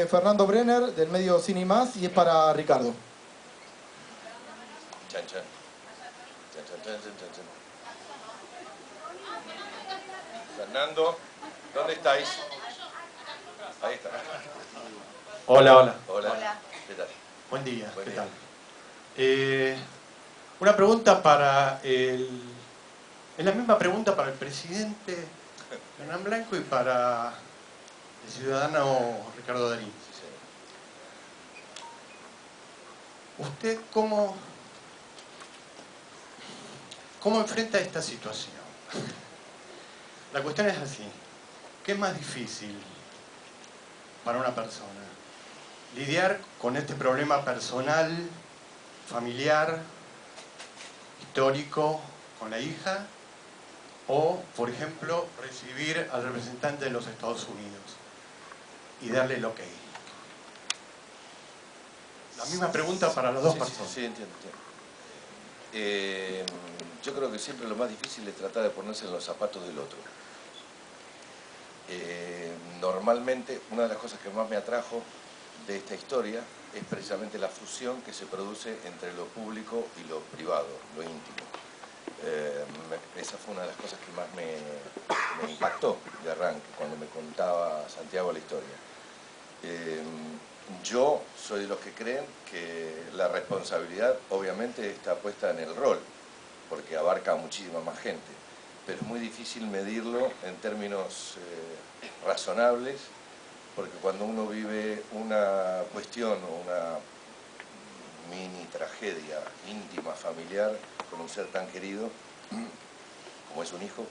Fernando Brenner, del medio Cine y Más, y es para Ricardo. Chan, chan. Chan, chan, chan, chan, chan. Fernando, ¿dónde estáis? Ahí está. Hola, hola. Hola. ¿Qué tal? Buen día, Buen ¿qué día. tal? Una pregunta para el... Es la misma pregunta para el presidente Hernán Blanco y para el ciudadano Ricardo Darín. Sí, señor. ¿Usted cómo enfrenta esta situación? La cuestión es así. ¿Qué es más difícil para una persona? ¿Lidiar con este problema personal, familiar, histórico, con la hija? O, por ejemplo, recibir al representante de los Estados Unidos y darle el ok. La misma pregunta para las dos personas. Sí, entiendo. Yo creo que siempre lo más difícil es tratar de ponerse en los zapatos del otro. Normalmente, una de las cosas que más me atrajo de esta historia es precisamente la fusión que se produce entre lo público y lo privado, lo íntimo. Esa fue una de las cosas que más me impactó de arranque, cuando me contaba Santiago la historia. Yo soy de los que creen que la responsabilidad obviamente está puesta en el rol, porque abarca a muchísima más gente, pero es muy difícil medirlo en términos razonables, porque cuando uno vive una cuestión o una mini tragedia íntima, familiar, con un ser tan querido como es un hijo,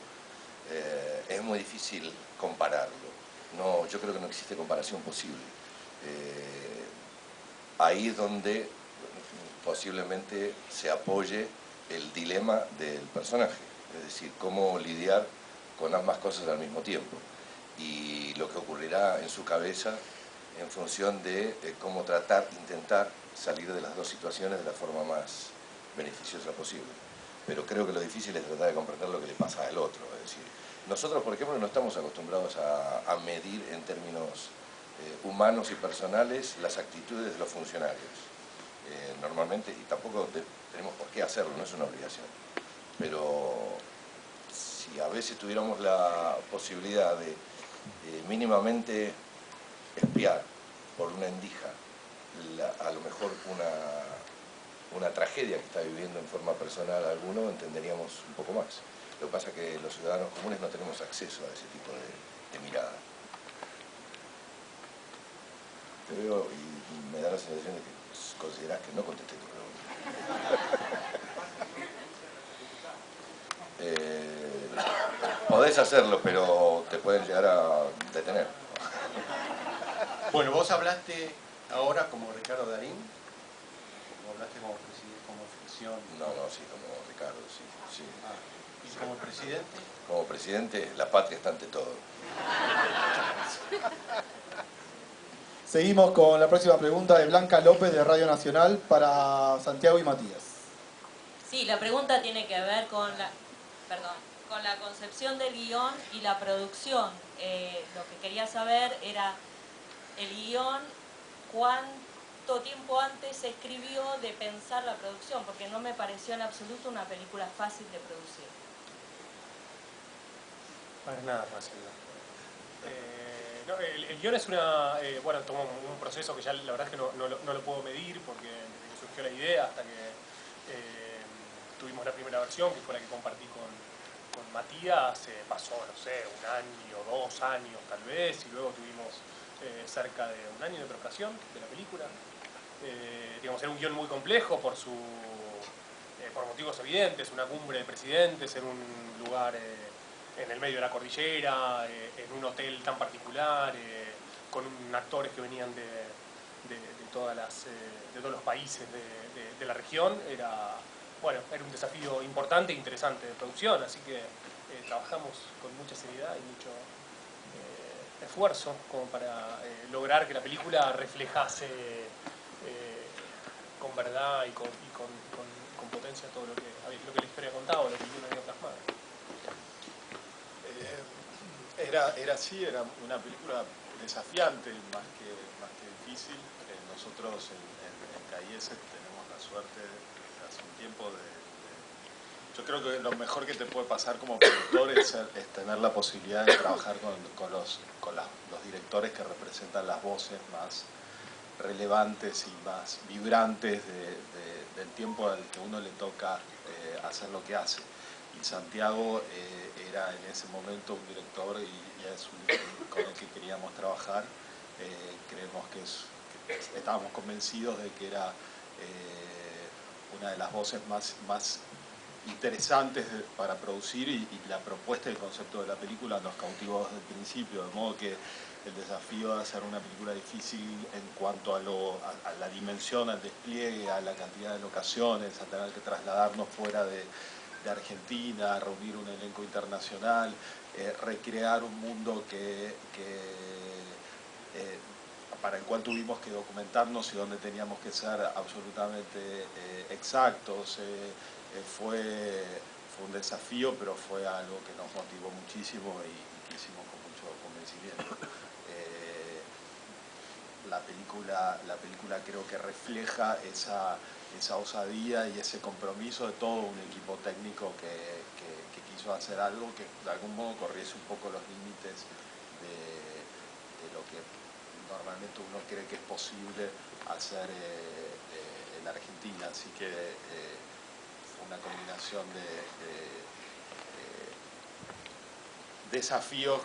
es muy difícil compararlo. No, yo creo que no existe comparación posible. Ahí es donde posiblemente se apoye el dilema del personaje, es decir, cómo lidiar con ambas cosas al mismo tiempo y lo que ocurrirá en su cabeza en función de cómo intentar salir de las dos situaciones de la forma más beneficiosa posible. Pero creo que lo difícil es tratar de comprender lo que le pasa al otro, es decir, nosotros, por ejemplo, no estamos acostumbrados a medir en términos humanos y personales las actitudes de los funcionarios. Normalmente, y tampoco tenemos por qué hacerlo, no es una obligación. Pero si a veces tuviéramos la posibilidad de mínimamente espiar por una endija a lo mejor una tragedia que está viviendo en forma personal alguno, entenderíamos un poco más. Lo que pasa es que los ciudadanos comunes no tenemos acceso a ese tipo de mirada. Te veo y me da la sensación de que considerás que no contesté tu pregunta. Podés hacerlo, pero te pueden llegar a detener. Bueno, vos hablaste ahora como Ricardo Darín, o hablaste como presidente, como ficción. No, sí, como Ricardo, sí. ¿Y como presidente? Como presidente, la patria está ante todo. Seguimos con la próxima pregunta de Blanca López de Radio Nacional para Santiago y Matías. Sí, la pregunta tiene que ver con la concepción del guión y la producción. Lo que quería saber era el guión, cuánto tiempo antes se escribió de pensar la producción, porque no me pareció en absoluto una película fácil de producir. No es nada fácil, ¿no? El guión es una... bueno, tomó un proceso que ya la verdad es que no lo puedo medir, porque desde que surgió la idea hasta que tuvimos la primera versión, que fue la que compartí con Matías, pasó, no sé, 1 año, 2 años tal vez, y luego tuvimos cerca de 1 año de preparación de la película. Digamos, era un guión muy complejo por motivos evidentes, una cumbre de presidentes en un lugar en el medio de la cordillera, en un hotel tan particular, con actores que venían de todos los países de la región. Era un desafío importante e interesante de producción, así que trabajamos con mucha seriedad y mucho esfuerzo como para lograr que la película reflejase con verdad y con potencia todo lo que la historia contaba, lo que yo había plasmado. Era así, era una película desafiante más que nosotros en CAIESE tenemos la suerte desde hace un tiempo yo creo que lo mejor que te puede pasar como productor es tener la posibilidad de trabajar con los directores que representan las voces más relevantes y más vibrantes del tiempo al que uno le toca hacer lo que hace. Y Santiago era en ese momento un director y es con el que queríamos trabajar. Creemos que estábamos convencidos de que era una de las voces más interesantes para producir y la propuesta y el concepto de la película nos cautivó desde el principio, de modo que el desafío de hacer una película difícil en cuanto a la dimensión, al despliegue, a la cantidad de locaciones, a tener que trasladarnos fuera de Argentina, reunir un elenco internacional, recrear un mundo para el cual tuvimos que documentarnos y donde teníamos que ser absolutamente exactos. Fue un desafío, pero fue algo que nos motivó muchísimo y que hicimos con mucho convencimiento. La película creo que refleja esa osadía y ese compromiso de todo un equipo técnico que quiso hacer algo que de algún modo corriese un poco los límites de lo que normalmente uno cree que es posible hacer en Argentina. Así que fue una combinación de desafíos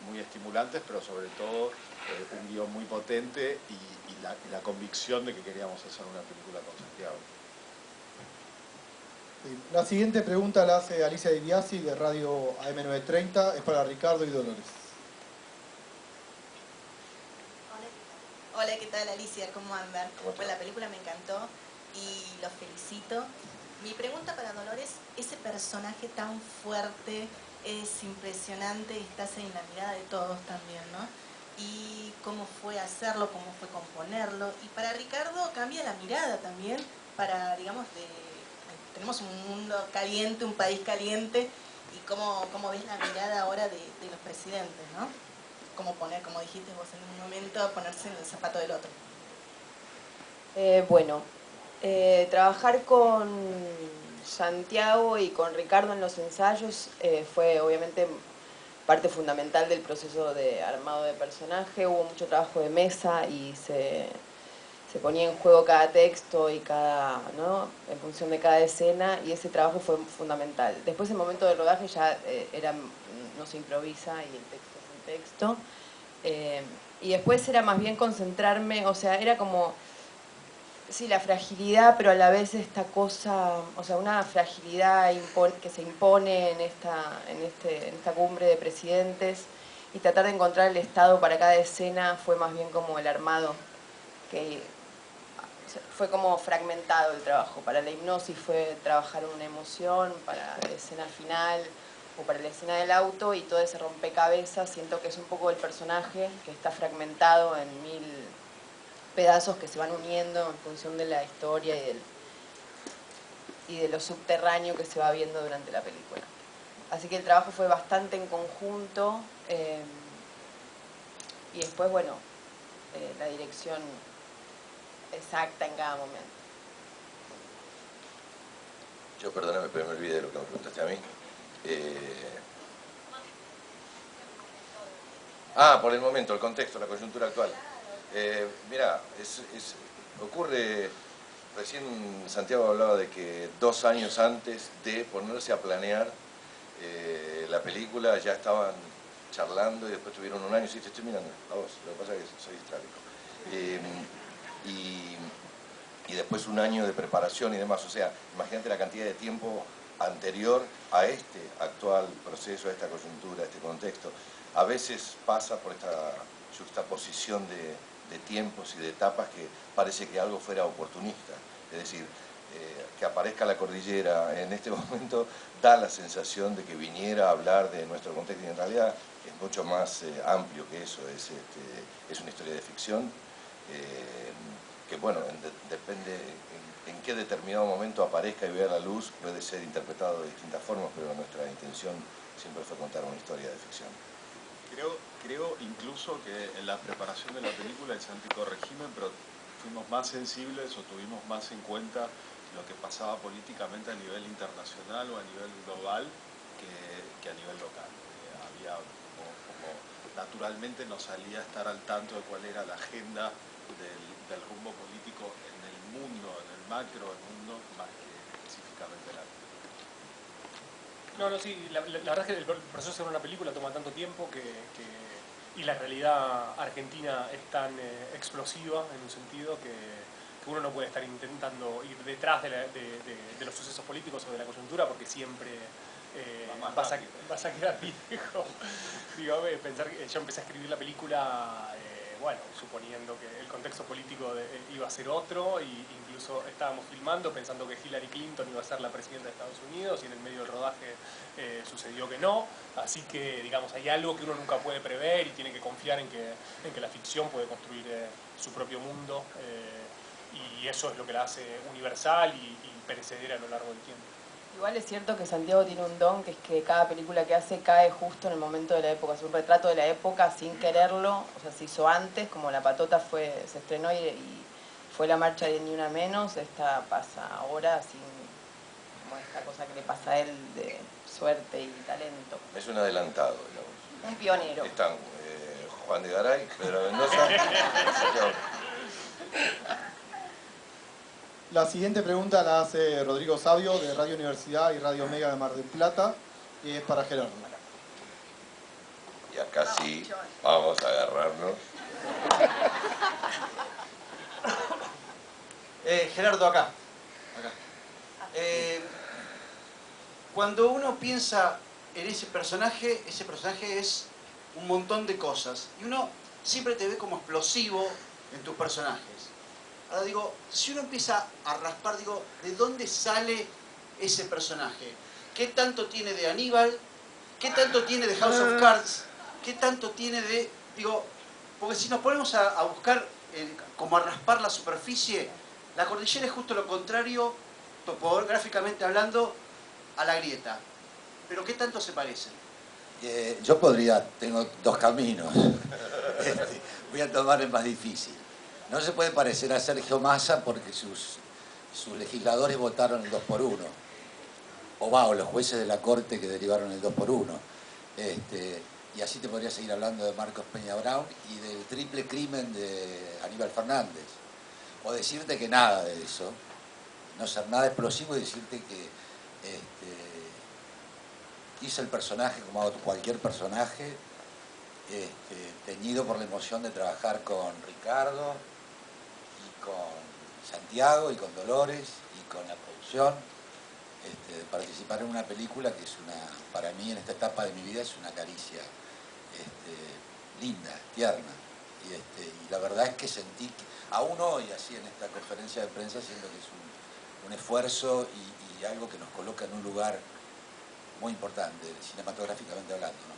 muy estimulantes, pero sobre todo un guión muy potente y la convicción de que queríamos hacer una película con Santiago. La siguiente pregunta la hace Alicia Di Biasi de Radio AM930, es para Ricardo y Dolores. Hola, ¿qué tal Alicia? ¿Cómo andan? Bueno, la película me encantó y los felicito. Mi pregunta para Dolores, ese personaje tan fuerte, es impresionante, estás en la mirada de todos también, ¿no? Y cómo fue hacerlo, cómo fue componerlo. Y para Ricardo cambia la mirada también para, digamos, tenemos un mundo caliente, un país caliente, y cómo ves la mirada ahora de los presidentes, ¿no? Cómo como dijiste vos en un momento, ponerse en el zapato del otro. Trabajar con Santiago y con Ricardo en los ensayos fue obviamente parte fundamental del proceso de armado de personaje. Hubo mucho trabajo de mesa y se ponía en juego cada texto y ¿no? En función de cada escena, y ese trabajo fue fundamental. Después, el momento del rodaje ya no se improvisa y el texto es un texto. Y después era más bien concentrarme, o sea, era como, sí, la fragilidad, pero a la vez esta cosa, o sea, una fragilidad que se impone en esta cumbre de presidentes, y tratar de encontrar el estado para cada escena fue más bien como el armado, que fue como fragmentado el trabajo. Para la hipnosis fue trabajar una emoción, para la escena final o para la escena del auto, y todo ese rompecabezas siento que es un poco el personaje que está fragmentado en 1000 pedazos que se van uniendo en función de la historia y de lo subterráneo que se va viendo durante la película. Así que el trabajo fue bastante en conjunto, y después, bueno, la dirección exacta en cada momento. Yo, perdóname, pero me olvidé de lo que me preguntaste a mí. Por el momento, el contexto, la coyuntura actual. Mirá, ocurre, recién Santiago hablaba de que 2 años antes de ponerse a planear la película ya estaban charlando, y después tuvieron 1 año, sí, te estoy mirando a vos, lo que pasa es que soy histrábico. Y después 1 año de preparación y demás. O sea, imagínate la cantidad de tiempo anterior a este actual proceso, a esta coyuntura, a este contexto. A veces pasa por esta juxtaposición de tiempos y de etapas que parece que algo fuera oportunista. Es decir, que aparezca la cordillera en este momento da la sensación de que viniera a hablar de nuestro contexto, y en realidad es mucho más amplio que eso. Es una historia de ficción que, bueno, depende en qué determinado momento aparezca y vea la luz, puede ser interpretado de distintas formas, pero nuestra intención siempre fue contar una historia de ficción. Creo incluso que en la preparación de la película, el Santi corregime, pero fuimos más sensibles o tuvimos más en cuenta lo que pasaba políticamente a nivel internacional o a nivel global que a nivel local. Había como naturalmente nos salía a estar al tanto de cuál era la agenda del rumbo político en el mundo, en el macro del mundo, más que específicamente en la vida. No, sí, la verdad es que el proceso de hacer una película toma tanto tiempo y la realidad argentina es tan explosiva en un sentido que uno no puede estar intentando ir detrás de los sucesos políticos o de la coyuntura porque siempre vas a quedar viejo. Digo, pensar que yo empecé a escribir la película, bueno, suponiendo que el contexto político iba a ser otro, e incluso estábamos filmando pensando que Hillary Clinton iba a ser la presidenta de Estados Unidos y en el medio del rodaje sucedió que no. Así que, digamos, hay algo que uno nunca puede prever y tiene que confiar en que la ficción puede construir su propio mundo y eso es lo que la hace universal y perecedera a lo largo del tiempo. Igual es cierto que Santiago tiene un don, que es que cada película que hace cae justo en el momento de la época. Es un retrato de la época sin quererlo, o sea, se hizo antes, como La Patota se estrenó y fue la marcha de Ni Una Menos, esta pasa ahora, sin como esta cosa que le pasa a él de suerte y talento. Es un adelantado, digamos. Un pionero. Están Juan de Garay, Pedro Mendoza, Santiago. La siguiente pregunta la hace Rodrigo Sabio de Radio Universidad y Radio Mega de Mar del Plata y es para Gerardo. Y acá sí, vamos a agarrarnos. Gerardo, acá. Cuando uno piensa en ese personaje es un montón de cosas. Y uno siempre te ve como explosivo en tus personajes. Ahora digo, si uno empieza a raspar, digo, ¿de dónde sale ese personaje? ¿Qué tanto tiene de Aníbal? ¿Qué tanto tiene de House of Cards? ¿Qué tanto tiene de...? Digo, porque si nos ponemos a buscar, como a raspar la superficie, la cordillera es justo lo contrario, topográficamente hablando, a la grieta. ¿Pero qué tanto se parecen? Yo tengo dos caminos. Voy a tomar el más difícil. No se puede parecer a Sergio Massa porque sus legisladores votaron el 2x1. O los jueces de la Corte que derivaron el 2x1. Y así te podría seguir hablando de Marcos Peña Brown y del triple crimen de Aníbal Fernández. O decirte que nada de eso, no ser nada explosivo y decirte que hice el personaje como hago cualquier personaje, teñido por la emoción de trabajar con Ricardo y con Santiago y con Dolores y con la producción, de participar en una película que es para mí en esta etapa de mi vida es una caricia linda, tierna. Y la verdad es que sentí, aún hoy, así en esta conferencia de prensa, siento que es un esfuerzo y algo que nos coloca en un lugar muy importante, cinematográficamente hablando, ¿no?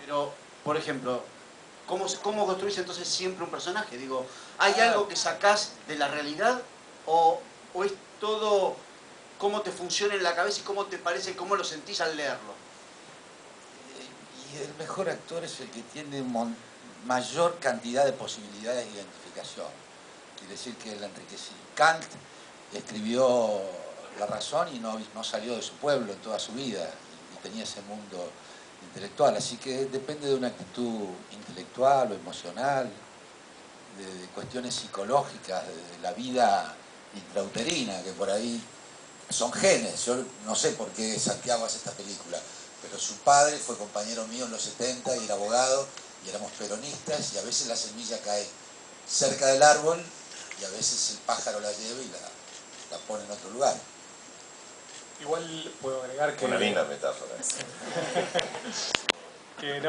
Pero, por ejemplo, ¿cómo construís entonces siempre un personaje? Digo, ¿hay algo que sacás de la realidad o es todo cómo te funciona en la cabeza y cómo te parece, cómo lo sentís al leerlo? Y el mejor actor es el que tiene mayor cantidad de posibilidades de identificación. Quiere decir que la enriquecí. Kant escribió La Razón y no salió de su pueblo en toda su vida y tenía ese mundo intelectual, así que depende de una actitud intelectual o emocional, de cuestiones psicológicas, de la vida intrauterina, que por ahí son genes. Yo no sé por qué Santiago hace esta película, pero su padre fue compañero mío en los 70 y era abogado y éramos peronistas y a veces la semilla cae cerca del árbol y a veces el pájaro la lleva y la pone en otro lugar. Igual puedo agregar que... Una linda metáfora. que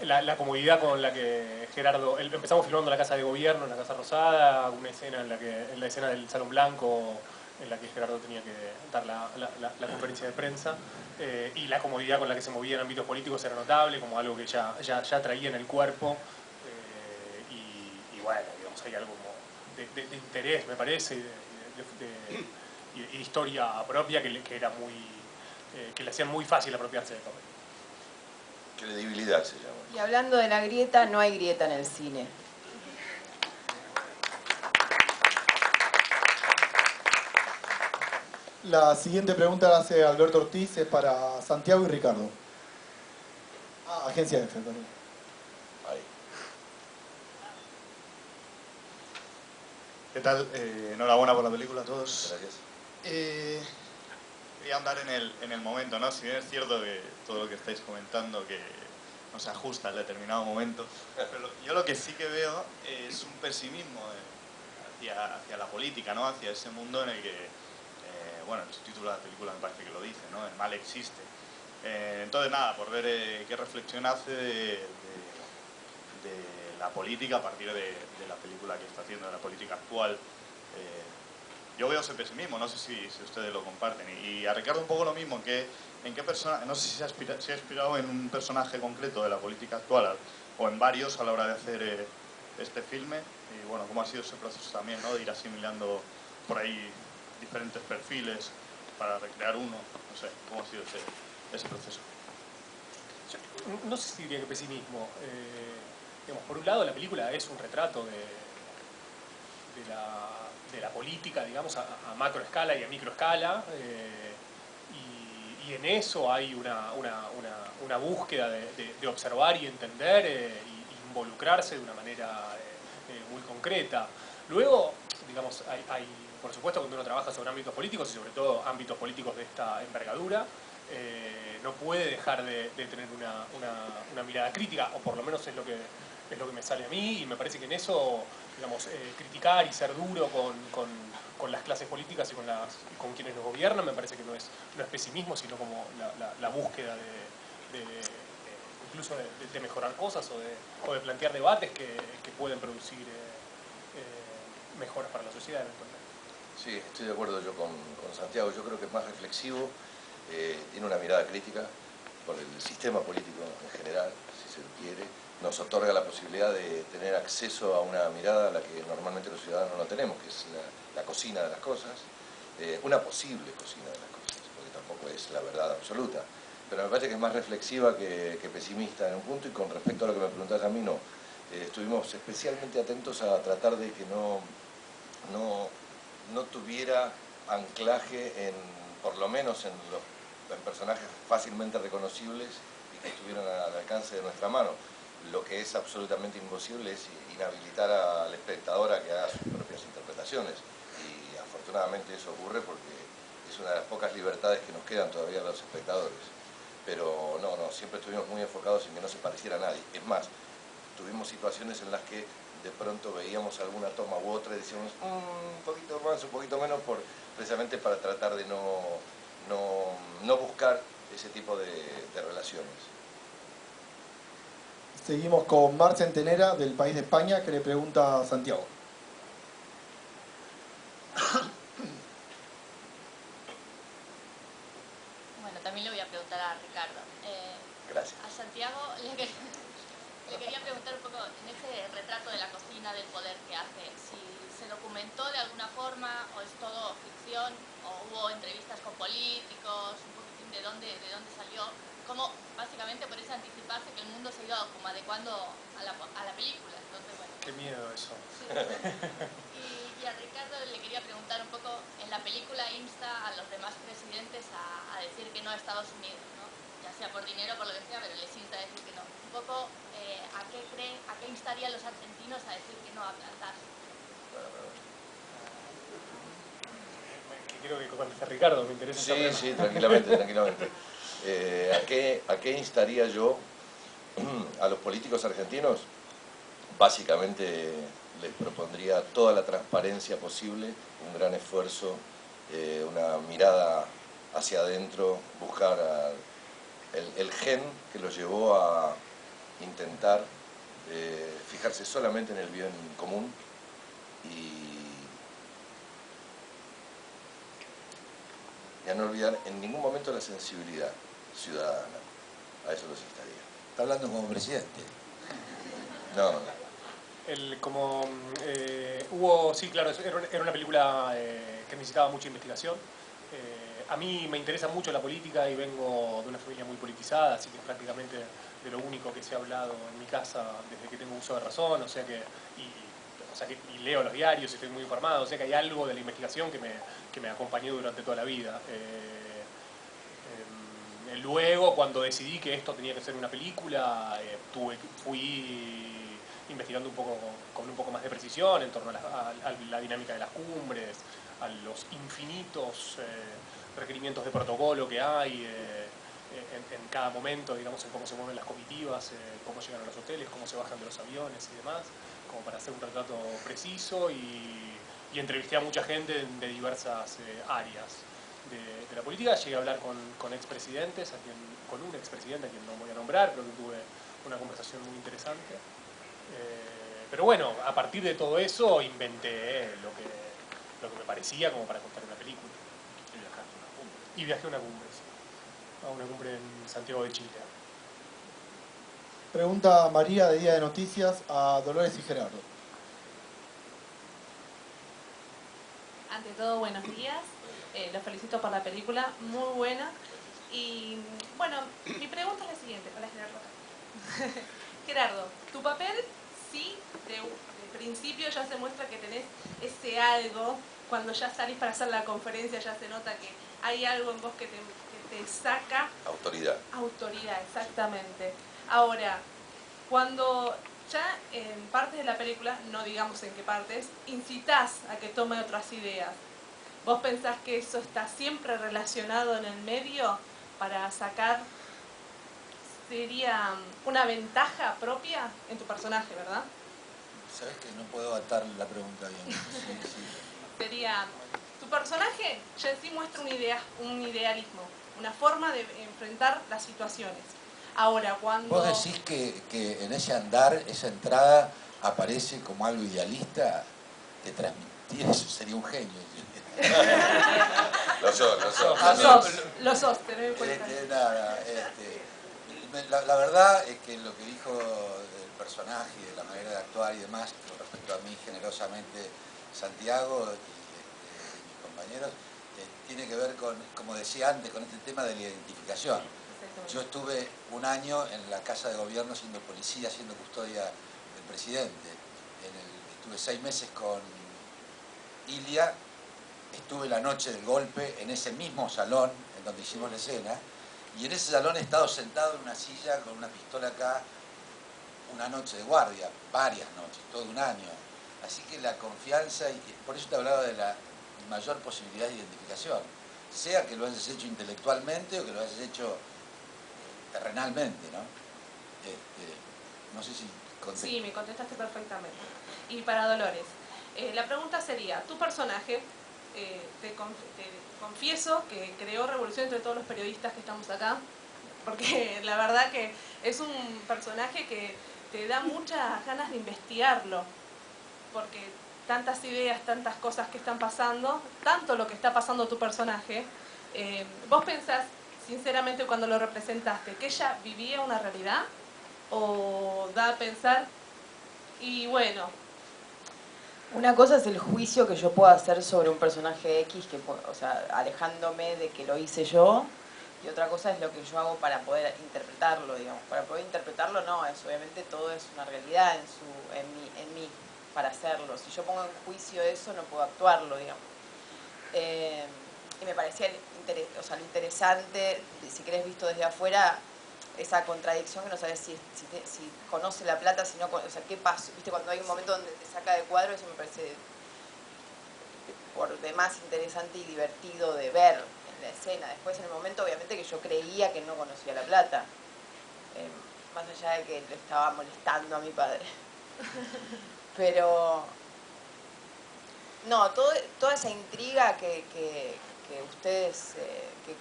la comodidad con la que Gerardo... Empezamos filmando la Casa de Gobierno, en la Casa Rosada, una escena en la escena del Salón Blanco, en la que Gerardo tenía que dar la conferencia de prensa, y la comodidad con la que se movía en ámbitos políticos era notable, como algo que ya traía en el cuerpo, y bueno, digamos, hay algo como de interés, me parece, y historia propia que le hacían muy fácil apropiarse del papel. Credibilidad se llama. Y hablando de la grieta, no hay grieta en el cine. La siguiente pregunta la hace Alberto Ortiz, es para Santiago y Ricardo. Agencia F, perdón. Ahí. ¿Qué tal? Enhorabuena por la película a todos. Gracias. Voy a andar en el momento, ¿no? Si bien es cierto que todo lo que estáis comentando que no se ajusta en determinado momento, pero yo lo que sí que veo es un pesimismo hacia la política, ¿no? Hacia ese mundo en el que, bueno, el título de la película me parece que lo dice, ¿no? El mal existe. Entonces, nada, por ver qué reflexión hace de la política a partir de la película que está haciendo, de la política actual. Yo veo ese pesimismo, no sé si ustedes lo comparten. Y a Ricardo un poco lo mismo, en qué persona, no sé si se ha inspirado en un personaje concreto de la política actual o en varios a la hora de hacer este filme. Y bueno, cómo ha sido ese proceso también, ¿no? De ir asimilando por ahí diferentes perfiles para recrear uno. No sé, cómo ha sido ese proceso. Yo no sé si diría que pesimismo. Digamos, por un lado, la película es un retrato de la política, digamos, a macro escala y a micro escala, y en eso hay una búsqueda de observar y entender y involucrarse de una manera muy concreta. Luego, digamos, hay, por supuesto, cuando uno trabaja sobre ámbitos políticos y sobre todo ámbitos políticos de esta envergadura, no puede dejar de tener una mirada crítica, o por lo menos es lo que me sale a mí, y me parece que en eso, digamos, criticar y ser duro con las clases políticas y con quienes nos gobiernan, me parece que no es pesimismo, sino como la búsqueda incluso de mejorar cosas o de plantear debates que pueden producir mejoras para la sociedad eventualmente. Sí, estoy de acuerdo yo con Santiago. Yo creo que es más reflexivo, tiene una mirada crítica por el sistema político en general, si se lo quiere. Nos otorga la posibilidad de tener acceso a una mirada a la que normalmente los ciudadanos no tenemos, que es la cocina de las cosas, una posible cocina de las cosas, porque tampoco es la verdad absoluta. Pero me parece que es más reflexiva que pesimista en un punto, y con respecto a lo que me preguntás a mí, no. Estuvimos especialmente atentos a tratar de que no tuviera anclaje por lo menos en personajes fácilmente reconocibles y que estuvieran al alcance de nuestra mano. Lo que es absolutamente imposible es inhabilitar al espectador a que haga sus propias interpretaciones, y afortunadamente eso ocurre porque es una de las pocas libertades que nos quedan todavía a los espectadores. Pero no, siempre estuvimos muy enfocados en que no se pareciera a nadie. Es más, tuvimos situaciones en las que de pronto veíamos alguna toma u otra y decíamos un poquito más, un poquito menos, precisamente para tratar de no buscar ese tipo de relaciones. Seguimos con Mar Centenera, del País de España, que le pregunta a Santiago. Bueno, también le voy a preguntar a Ricardo. Gracias. A Santiago le quería preguntar un poco, en ese retrato de la cocina, del poder que hace, si se documentó de alguna forma, o es todo ficción, o hubo entrevistas con políticos, un poquitín de dónde salió, cómo básicamente por eso anticiparse que el mundo se ha ido como adecuando a la película. Entonces, bueno, qué miedo eso. Sí. Y a Ricardo le quería preguntar un poco, en la película insta a los demás presidentes a decir que no a Estados Unidos, ¿no? Ya sea por dinero o por lo que sea, pero les insta a decir que no. Un poco, ¿a qué instarían los argentinos a decir que no, a plantarse? Quiero que conteste Ricardo, me interesa. Sí, tranquilamente. ¿A qué instaría yo a los políticos argentinos? Básicamente les propondría toda la transparencia posible, un gran esfuerzo, una mirada hacia adentro, buscar el gen que los llevó a intentar fijarse solamente en el bien común y a no olvidar en ningún momento la sensibilidad ciudadana. A eso los instaría. Está hablando como presidente. No. Sí, claro, era una película que necesitaba mucha investigación. A mí me interesa mucho la política y vengo de una familia muy politizada, así que prácticamente de lo único que se ha hablado en mi casa desde que tengo uso de razón, o sea que y leo los diarios y estoy muy informado, o sea que hay algo de la investigación que me acompañó durante toda la vida. Luego, cuando decidí que esto tenía que ser una película, fui investigando con un poco más de precisión en torno a la dinámica de las cumbres, a los infinitos requerimientos de protocolo que hay en cada momento, digamos, en cómo se mueven las comitivas, cómo llegan a los hoteles, cómo se bajan de los aviones y demás, como para hacer un retrato preciso, y entrevisté a mucha gente de diversas áreas de la política. Llegué a hablar con expresidentes, con un expresidente a quien no voy a nombrar, pero que tuve una conversación muy interesante. Pero bueno, a partir de todo eso inventé lo que me parecía como para contar una película. Y viajé a una cumbre, sí. A una cumbre en Santiago de Chile. Pregunta María de Día de Noticias a Dolores y Gerardo. Ante todo, buenos días. Los felicito por la película, muy buena. Y bueno, mi pregunta es la siguiente. Hola, Gerardo. Gerardo, tu papel sí, de principio ya se muestra que tenés ese algo. Cuando ya salís para hacer la conferencia ya se nota que hay algo en vos que te saca... Autoridad. Autoridad, exactamente. Ahora, cuando ya en partes de la película, no digamos en qué partes, incitás a que tome otras ideas, ¿vos pensás que eso está siempre relacionado en el medio para sacar, sería una ventaja propia en tu personaje, verdad? Sabes que no puedo atar la pregunta bien. Sí. Sería, tu personaje ya en sí muestra un idealismo, una forma de enfrentar las situaciones. Ahora, cuando... ¿Vos decís que en ese andar, esa entrada, aparece como algo idealista? Que transmitir eso sería un genio. Lo sos. Lo sos, tenés en cuenta. La verdad es que lo que dijo del personaje, de la manera de actuar y demás, con respecto a mí generosamente Santiago y mis compañeros, tiene que ver con, como decía antes, con este tema de la identificación. Yo estuve un año en la Casa de Gobierno siendo policía, siendo custodia del presidente. Estuve 6 meses con Ilia, estuve la noche del golpe en ese mismo salón en donde hicimos la escena, y en ese salón he estado sentado en una silla con una pistola acá, una noche de guardia, varias noches, todo un año. Así que la confianza, y por eso te hablaba de la mayor posibilidad de identificación, sea que lo hayas hecho intelectualmente o que lo hayas hecho terrenalmente, ¿no? No sé si contesté. Sí, me contestaste perfectamente. Y para Dolores, la pregunta sería, tu personaje, te confieso que creó revolución entre todos los periodistas que estamos acá, porque la verdad que es un personaje que te da muchas ganas de investigarlo, porque tantas ideas, tantas cosas que están pasando, tanto lo que está pasando a tu personaje, ¿vos pensás, sinceramente, cuando lo representaste, que ella vivía una realidad? ¿O da a pensar, y bueno... Una cosa es el juicio que yo puedo hacer sobre un personaje X, o sea, alejándome de que lo hice yo, y otra cosa es lo que yo hago para poder interpretarlo, digamos. Para poder interpretarlo, no, obviamente todo es una realidad en mí, para hacerlo. Si yo pongo en juicio eso, no puedo actuarlo, digamos. Y me parecía lo interesante, si querés visto desde afuera, esa contradicción que no sabes si conoce La Plata, si no, o sea, ¿qué pasó? ¿Viste? Cuando hay un momento donde te saca de cuadro, eso me parece por demás interesante y divertido de ver en la escena. Después, en el momento, obviamente que yo creía que no conocía La Plata, más allá de que le estaba molestando a mi padre. Pero no, toda esa intriga que ustedes,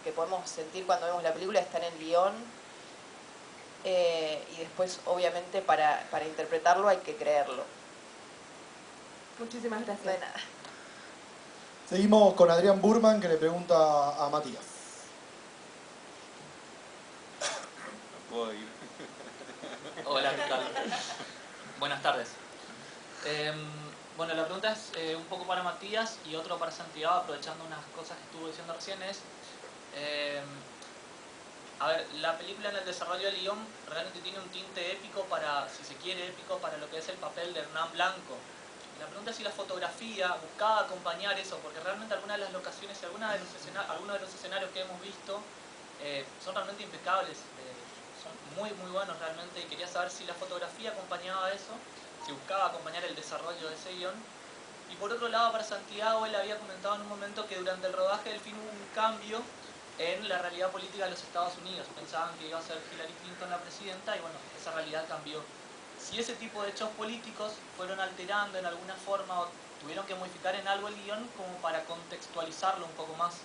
que podemos sentir cuando vemos la película, está en el guión. Y después, obviamente, para interpretarlo hay que creerlo. Muchísimas gracias. De nada. Seguimos con Adrián Burman, que le pregunta a Matías. No puedo ir. Hola, ¿qué tal? Buenas tardes. Bueno, la pregunta es un poco para Matías y otro para Santiago, aprovechando unas cosas que estuvo diciendo recién, es... A ver, la película en el desarrollo del guión realmente tiene un tinte épico para, si se quiere, épico para lo que es el papel de Hernán Blanco. Y la pregunta es si la fotografía buscaba acompañar eso, porque realmente algunas de las locaciones y algunos de los escenarios que hemos visto son realmente impecables, son muy buenos realmente, y quería saber si la fotografía acompañaba eso, si buscaba acompañar el desarrollo de ese guión. Y por otro lado, para Santiago, él había comentado en un momento que durante el rodaje del film hubo un cambio en la realidad política de los Estados Unidos. Pensaban que iba a ser Hillary Clinton la presidenta y bueno, esa realidad cambió. Si ese tipo de hechos políticos fueron alterando en alguna forma o tuvieron que modificar en algo el guión como para contextualizarlo un poco más.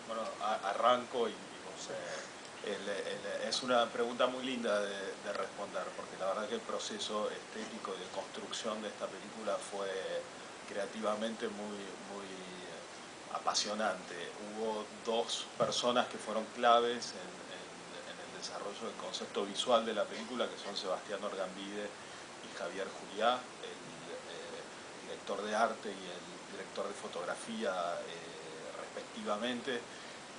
Bueno, arranco y es una pregunta muy linda de responder, porque la verdad que el proceso estético y de construcción de esta película fue creativamente muy apasionante. Hubo dos personas que fueron claves en el desarrollo del concepto visual de la película, que son Sebastián Orgambide y Javier Juliá, el director de arte y el director de fotografía respectivamente,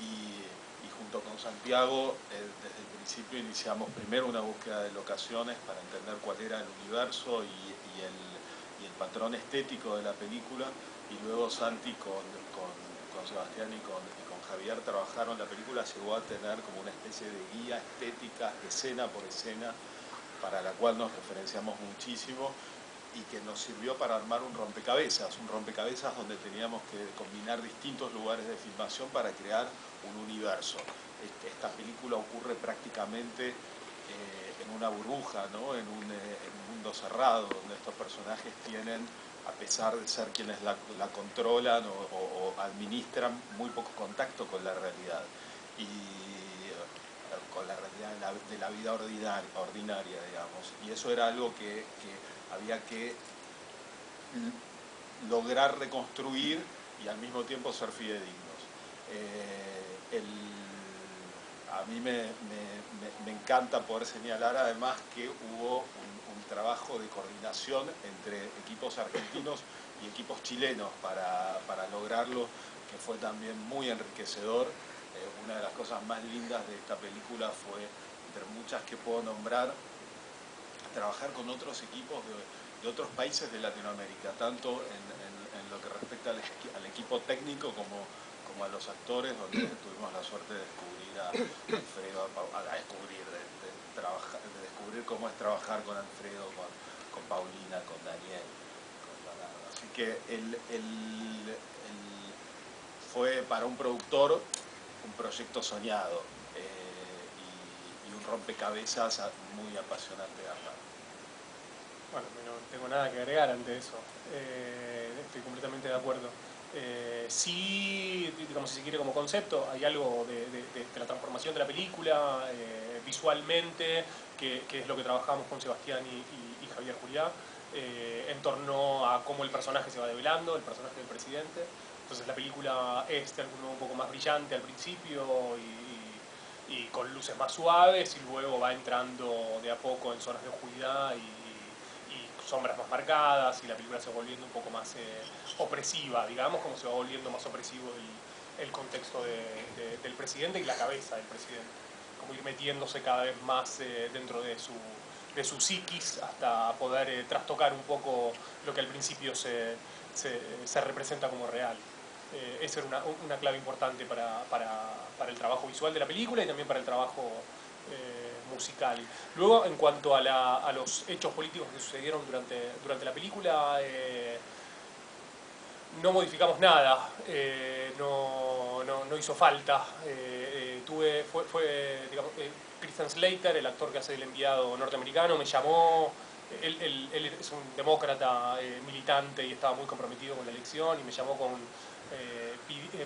y junto con Santiago desde el principio iniciamos primero una búsqueda de locaciones para entender cuál era el universo y el patrón estético de la película, y luego Santi con Sebastián y con Javier trabajaron. La película llegó a tener como una especie de guía estética, escena por escena, para la cual nos referenciamos muchísimo y que nos sirvió para armar un rompecabezas donde teníamos que combinar distintos lugares de filmación para crear un universo. Esta película ocurre prácticamente en una burbuja, ¿no? en un mundo cerrado, donde estos personajes tienen, a pesar de ser quienes la controlan o administran, muy poco contacto con la realidad. Y con la realidad de la vida ordinaria, digamos. Y eso era algo que había que lograr reconstruir y al mismo tiempo ser fidedignos. A mí me encanta poder señalar además que hubo un trabajo de coordinación entre equipos argentinos y equipos chilenos para lograrlo, que fue también muy enriquecedor. Una de las cosas más lindas de esta película fue, entre muchas que puedo nombrar, trabajar con otros equipos de otros países de Latinoamérica, tanto en lo que respecta al equipo técnico como a los actores, donde tuvimos la suerte de descubrir a Alfredo, de descubrir cómo es trabajar con Alfredo, con Paulina, con Daniel, con Leonardo. Así que fue para un productor un proyecto soñado y un rompecabezas muy apasionante de armar. Bueno, no tengo nada que agregar ante eso. Estoy completamente de acuerdo. Sí, digamos, si se quiere como concepto, hay algo de la transformación de la película visualmente, que es lo que trabajamos con Sebastián y Javier Juliá, en torno a cómo el personaje se va develando, el personaje del presidente. Entonces la película es de algún modo un poco más brillante al principio y con luces más suaves, y luego va entrando de a poco en zonas de oscuridad y sombras más marcadas, y la película se va volviendo un poco más opresiva, digamos, como se va volviendo más opresivo el contexto del presidente y la cabeza del presidente, como ir metiéndose cada vez más dentro de su psiquis hasta poder trastocar un poco lo que al principio se representa como real. Esa era una clave importante para el trabajo visual de la película y también para el trabajo musical. Luego, en cuanto a los hechos políticos que sucedieron durante la película, no modificamos nada, no hizo falta. Digamos, Christian Slater, el actor que hace el enviado norteamericano, me llamó. Él es un demócrata militante y estaba muy comprometido con la elección, y me llamó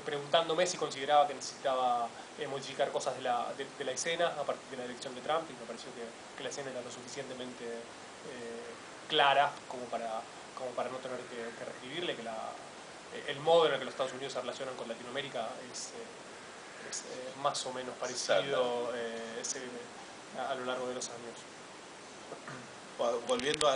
preguntándome si consideraba que necesitaba modificar cosas de la escena a partir de la elección de Trump, y me pareció que la escena era lo suficientemente clara como para no tener que reescribirle, que el modo en el que los Estados Unidos se relacionan con Latinoamérica es más o menos parecido a lo largo de los años. Volviendo a